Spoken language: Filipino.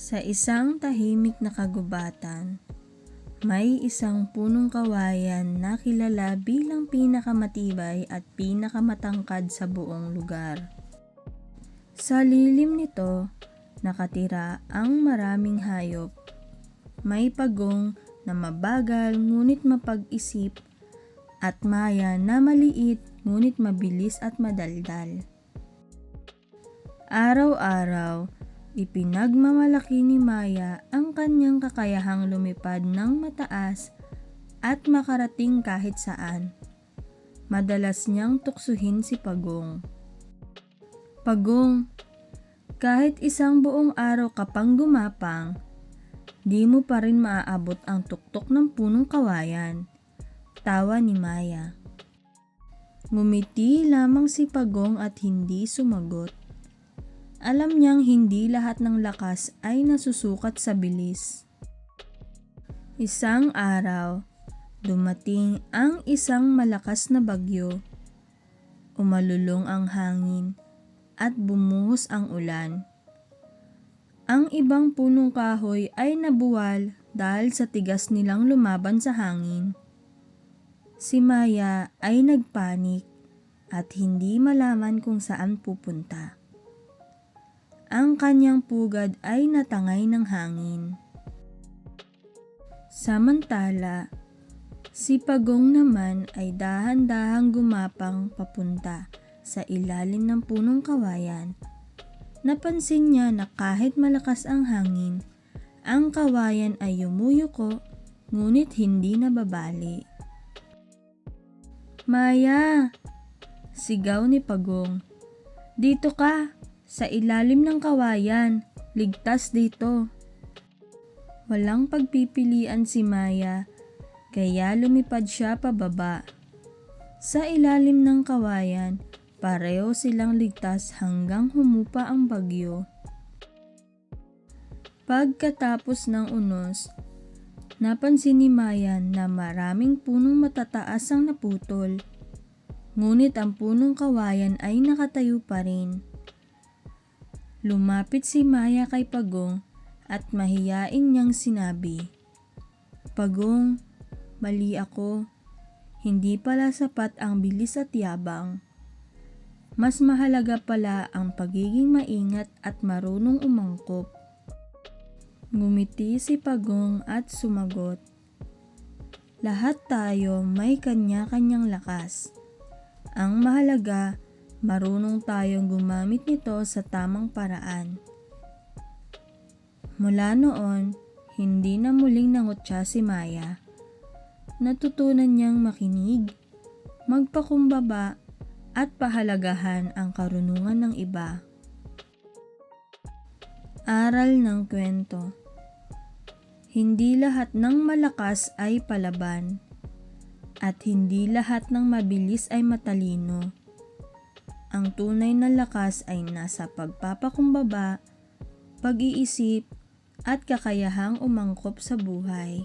Sa isang tahimik na kagubatan, may isang punong kawayan na kilala bilang pinakamatibay at pinakamatangkad sa buong lugar. Sa lilim nito, nakatira ang maraming hayop. May pagong na mabagal ngunit mapag-isip at maya na maliit ngunit mabilis at madaldal. Araw-araw, ipinagmamalaki ni Maya ang kanyang kakayahang lumipad ng mataas at makarating kahit saan. Madalas niyang tuksuhin si Pagong. Pagong, kahit isang buong araw ka pang gumapang, di mo pa rin maaabot ang tuktok ng punong kawayan. Tawa ni Maya. Ngumiti lamang si Pagong at hindi sumagot. Alam niyang hindi lahat ng lakas ay nasusukat sa bilis. Isang araw, dumating ang isang malakas na bagyo. Umalulong ang hangin at bumuhos ang ulan. Ang ibang punong kahoy ay nabuwal dahil sa tigas nilang lumaban sa hangin. Si Maya ay nagpanik at hindi malaman kung saan pupunta. Ang kanyang pugad ay natangay ng hangin. Samantala, si Pagong naman ay dahan-dahang gumapang papunta sa ilalim ng punong kawayan. Napansin niya na kahit malakas ang hangin, ang kawayan ay yumuyuko ngunit hindi nababali. "Maya!" sigaw ni Pagong. "Dito ka! Sa ilalim ng kawayan, ligtas dito." Walang pagpipilian si Maya, kaya lumipad siya pababa. Sa ilalim ng kawayan, pareho silang ligtas hanggang humupa ang bagyo. Pagkatapos ng unos, napansin ni Maya na maraming punong matataas ang naputol. Ngunit ang punong kawayan ay nakatayo pa rin. Lumapit si Maya kay Pagong at mahiyain niyang sinabi, "Pagong, mali ako. Hindi pala sapat ang bilis at yabang. Mas mahalaga pala ang pagiging maingat at marunong umangkop." Ngumiti si Pagong at sumagot, "Lahat tayo may kanya-kanyang lakas. Ang mahalaga, marunong tayong gumamit nito sa tamang paraan." Mula noon, hindi na muling nangutya si Maya. Natutunan niyang makinig, magpakumbaba at pahalagahan ang karunungan ng iba. Aral ng kwento: hindi lahat ng malakas ay palaban, at hindi lahat ng mabilis ay matalino. Ang tunay na lakas ay nasa pagpapakumbaba, pag-iisip, at kakayahang umangkop sa buhay.